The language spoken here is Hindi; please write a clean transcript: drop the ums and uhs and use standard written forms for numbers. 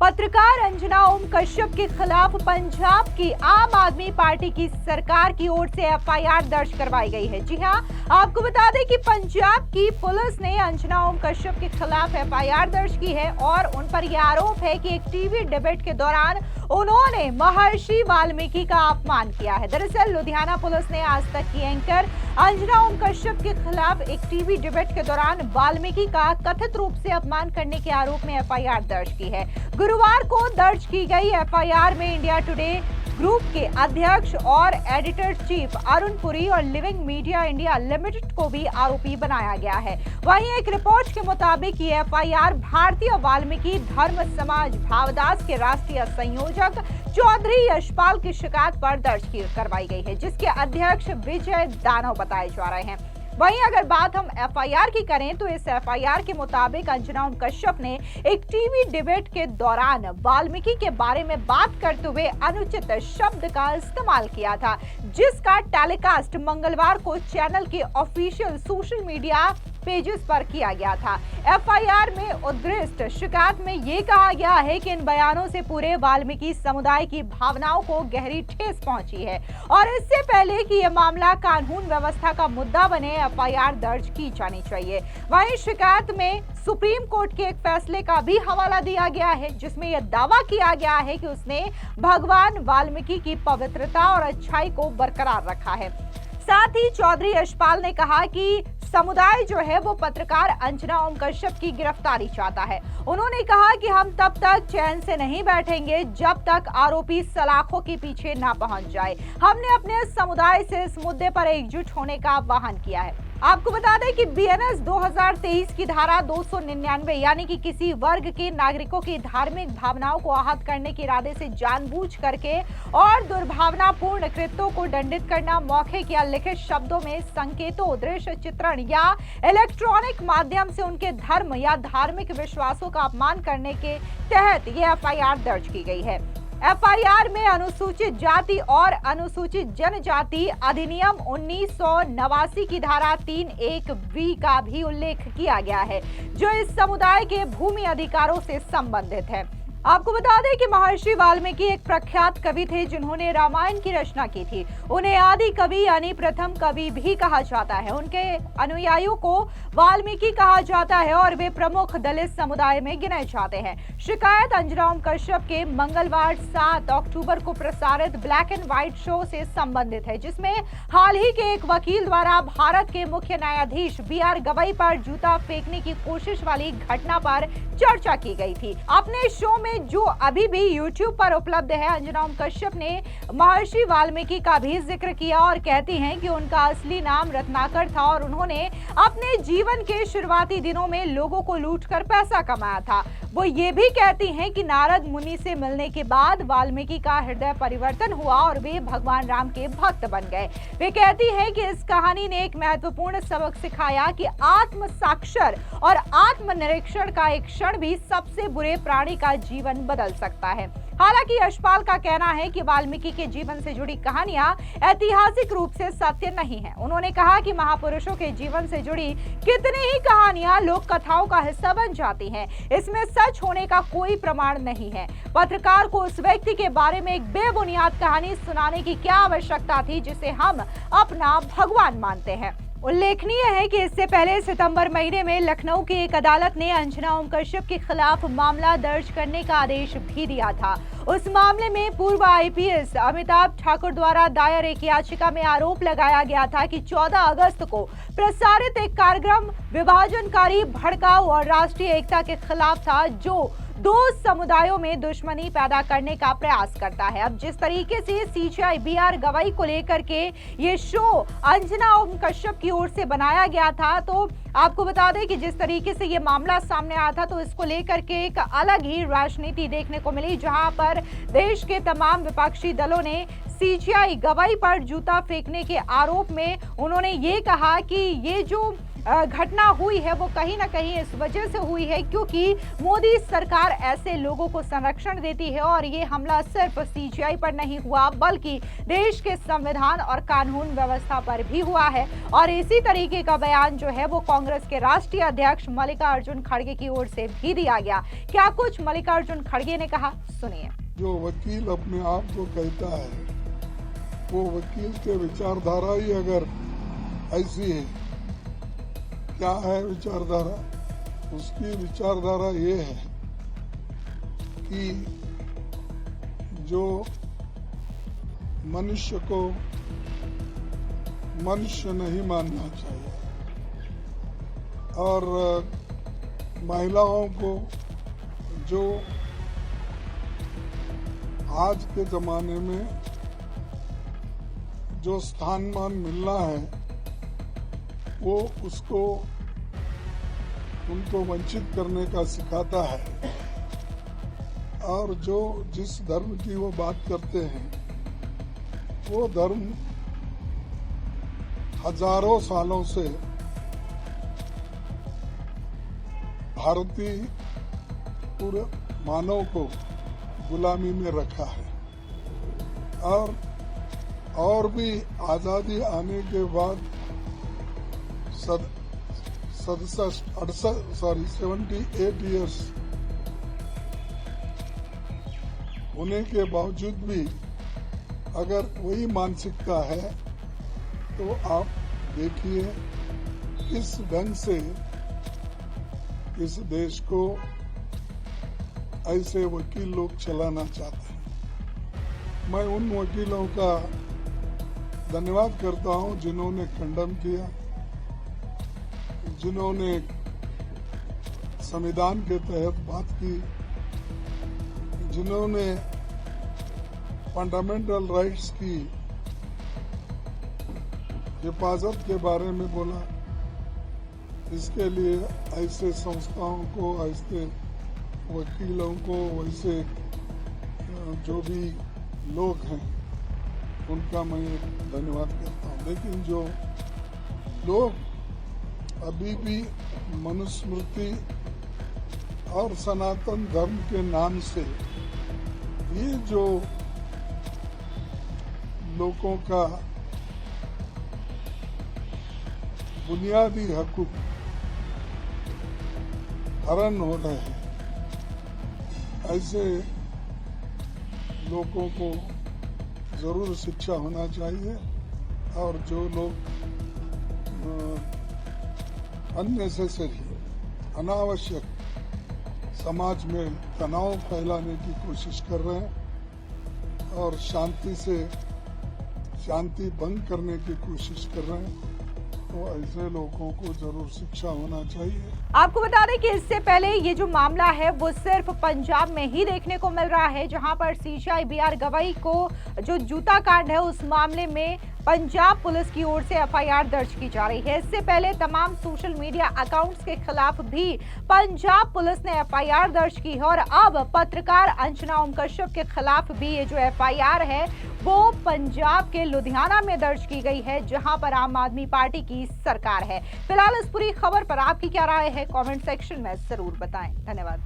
पत्रकार अंजना ओम कश्यप के खिलाफ पंजाब की आम आदमी पार्टी की सरकार की ओर से एफआईआर दर्ज करवाई गई है। जी हां, आपको बता दें कि पंजाब की पुलिस ने अंजना ओम कश्यप के खिलाफ एफआईआर दर्ज की है और उन पर यह आरोप है कि एक टीवी डिबेट के दौरान उन्होंने महर्षि वाल्मीकि का अपमान किया है। दरअसल लुधियाना पुलिस ने आज तक की एंकर अंजना ओम कश्यप के खिलाफ एक टीवी डिबेट के दौरान वाल्मीकि का कथित रूप से अपमान करने के आरोप में एफआईआर दर्ज की है। गुरुवार को दर्ज की गई एफआईआर में इंडिया टुडे ग्रुप के अध्यक्ष और एडिटर चीफ अरुण पुरी और लिविंग मीडिया इंडिया लिमिटेड को भी आरोपी बनाया गया है। वहीं एक रिपोर्ट के मुताबिक ये एफआईआर भारतीय वाल्मीकि धर्म समाज भावदास के राष्ट्रीय संयोजक चौधरी यशपाल की शिकायत पर दर्ज करवाई गई है, जिसके अध्यक्ष विजय दानव बताए जा रहे हैं। वहीं अगर बात हम एफआईआर की करें तो इस एफआईआर के मुताबिक अंजना ओम कश्यप ने एक टीवी डिबेट के दौरान वाल्मीकि के बारे में बात करते हुए अनुचित शब्द का इस्तेमाल किया था, जिसका टेलीकास्ट मंगलवार को चैनल के ऑफिशियल सोशल मीडिया पेजेस पर किया गया था। एफआईआर में उद्धृत शिकायत में ये कहा गया है कि इन बयानों से पूरे वाल्मीकि समुदाय की भावनाओं को गहरी ठेस पहुंची है और इससे पहले कि यह मामला कानून व्यवस्था का मुद्दा बने, एफआईआर दर्ज की जानी चाहिए। वहीं शिकायत में सुप्रीम कोर्ट के एक फैसले का भी हवाला दिया गया है, जिसमें यह दावा किया गया है कि उसने भगवान वाल्मीकि की पवित्रता और अच्छाई को बरकरार रखा है। साथ ही चौधरी यशपाल ने कहा कि समुदाय जो है वो पत्रकार अंजना ओम कश्यप की गिरफ्तारी चाहता है। उन्होंने कहा कि हम तब तक चैन से नहीं बैठेंगे जब तक आरोपी सलाखों के पीछे ना पहुंच जाए। हमने अपने समुदाय से इस मुद्दे पर एकजुट होने का आह्वान किया है। आपको बता दें कि बीएनएस 2023 की धारा 299 यानी कि किसी वर्ग के नागरिकों की धार्मिक भावनाओं को आहत करने के इरादे से जानबूझ करके और दुर्भावनापूर्ण कृत्यों को दंडित करना, मौखिक या लिखित शब्दों में संकेतों, दृश्य चित्रण या इलेक्ट्रॉनिक माध्यम से उनके धर्म या धार्मिक विश्वासों का अपमान करने के तहत ये एफआईआर दर्ज की गई है। एफआईआर में अनुसूचित जाति और अनुसूचित जनजाति अधिनियम 1989 की धारा 3(1)(b) का भी उल्लेख किया गया है, जो इस समुदाय के भूमि अधिकारों से संबंधित है। आपको बता दें कि महर्षि वाल्मीकि एक प्रख्यात कवि थे जिन्होंने रामायण की रचना की थी। उन्हें आदि कवि यानी प्रथम कवि भी कहा जाता है। उनके अनुयायियों को वाल्मीकि कहा जाता है और वे प्रमुख दलित समुदाय में गिने जाते हैं। शिकायत अंजना ओम कश्यप के मंगलवार 7 अक्टूबर को प्रसारित ब्लैक एंड व्हाइट शो से संबंधित है, जिसमें हाल ही के एक वकील द्वारा भारत के मुख्य न्यायाधीश BR गवई पर जूता फेंकने की कोशिश वाली घटना पर चर्चा की गई थी। अपने शो में जो अभी भी YouTube पर उपलब्ध है, अंजना ओम कश्यप ने महर्षि वाल्मीकि का भी जिक्र किया और कहती हैं कि उनका असली नाम रत्नाकर था और उन्होंने अपने जीवन के शुरुआती दिनों में लोगों को लूटकर पैसा कमाया था। वो ये भी कहती हैं कि नारद मुनि से मिलने के बाद वाल्मीकि का हृदय परिवर्तन हुआ और वे भगवान राम के भक्त बन गए। वे कहती हैं कि इस कहानी ने एक महत्वपूर्ण सबक सिखाया कि आत्म साक्षर और आत्मनिरीक्षण का एक क्षण भी सबसे बुरे प्राणी का जीवन बदल सकता है। हालांकि यशपाल का कहना है कि वाल्मीकि के जीवन से जुड़ी कहानियां ऐतिहासिक रूप से सत्य नहीं है। उन्होंने कहा कि महापुरुषों के जीवन से जुड़ी कितनी ही कहानियां लोक कथाओं का हिस्सा बन जाती हैं, इसमें सच होने का कोई प्रमाण नहीं है। पत्रकार को उस व्यक्ति के बारे में एक बेबुनियाद कहानी सुनाने की क्या आवश्यकता थी जिसे हम अपना भगवान मानते हैं। उल्लेखनीय है कि इससे पहले सितंबर महीने में लखनऊ की एक अदालत ने अंजना ओम कश्यप के खिलाफ मामला दर्ज करने का आदेश भी दिया था। उस मामले में पूर्व आईपीएस अमिताभ ठाकुर द्वारा दायर एक याचिका में आरोप लगाया गया था कि 14 अगस्त को प्रसारित एक कार्यक्रम विभाजनकारी, भड़काऊ और राष्ट्रीय एकता के खिलाफ था, जो दो समुदायों में दुश्मनी पैदा करने का प्रयास करता है। अब जिस तरीके से सीजीआई BR गवई को लेकर के ये शो अंजना ओम कश्यप की ओर से बनाया गया था, तो आपको बता दें कि जिस तरीके से ये मामला सामने आया था, तो इसको लेकर के एक अलग ही राजनीति देखने को मिली, जहां पर देश के तमाम विपक्षी दलों ने सीजीआई गवई पर जूता फेंकने के आरोप में उन्होंने ये कहा कि ये जो घटना हुई है वो कहीं ना कहीं इस वजह से हुई है क्योंकि मोदी सरकार ऐसे लोगों को संरक्षण देती है और ये हमला सिर्फ सीजीआई पर नहीं हुआ बल्कि देश के संविधान और कानून व्यवस्था पर भी हुआ है। और इसी तरीके का बयान जो है वो कांग्रेस के राष्ट्रीय अध्यक्ष मल्लिकार्जुन खड़गे की ओर से भी दिया गया। क्या कुछ मल्लिकार्जुन खड़गे ने कहा, सुनिए। जो वकील अपने आप को कहता है वो वकील के विचारधारा ही अगर ऐसी है, क्या है विचारधारा? उसकी विचारधारा ये है कि जो मनुष्य को मनुष्य नहीं मानना चाहिए और महिलाओं को जो आज के जमाने में जो स्थान-मान मिलना है वो उसको उनको वंचित करने का सिखाता है। और जो जिस धर्म की वो बात करते हैं वो धर्म हजारों सालों से भारतीय पूरे मानव को गुलामी में रखा है। और भी आजादी आने के बाद 78 इयर्स होने के बावजूद भी अगर वही मानसिकता है तो आप देखिए किस ढंग से इस देश को ऐसे वकील लोग चलाना चाहते हैं। मैं उन वकीलों का धन्यवाद करता हूं जिन्होंने खंडन किया, जिन्होंने संविधान के तहत बात की, जिन्होंने फंडामेंटल राइट्स की हिफाजत के बारे में बोला। इसके लिए ऐसे संस्थाओं को, ऐसे वकीलों को, वैसे जो भी लोग हैं उनका मैं धन्यवाद करता हूं। लेकिन जो लोग अभी भी मनुस्मृति और सनातन धर्म के नाम से ये जो लोगों का बुनियादी हकूक हरण हो रहे हैं, ऐसे लोगों को जरूर शिक्षा होना चाहिए। और जो लोग अननेसेसरी, अनावश्यक समाज में तनाव फैलाने की कोशिश कर रहे हैं और शांति भंग करने की कोशिश कर रहे हैं, तो ऐसे लोगों को जरूर शिक्षा होना चाहिए। आपको बता दें कि इससे पहले ये जो मामला है वो सिर्फ पंजाब में ही देखने को मिल रहा है, जहां पर सीजीआई बीआर गवई को जो जूता कांड है उस मामले में पंजाब पुलिस की ओर से एफआईआर दर्ज की जा रही है। इससे पहले तमाम सोशल मीडिया अकाउंट्स के खिलाफ भी पंजाब पुलिस ने एफआईआर दर्ज की है और अब पत्रकार अंजना ओम कश्यप के खिलाफ भी ये जो एफआईआर है वो पंजाब के लुधियाना में दर्ज की गई है, जहां पर आम आदमी पार्टी की सरकार है। फिलहाल इस पूरी खबर पर आपकी क्या राय है, कमेंट सेक्शन में जरूर बताएं। धन्यवाद।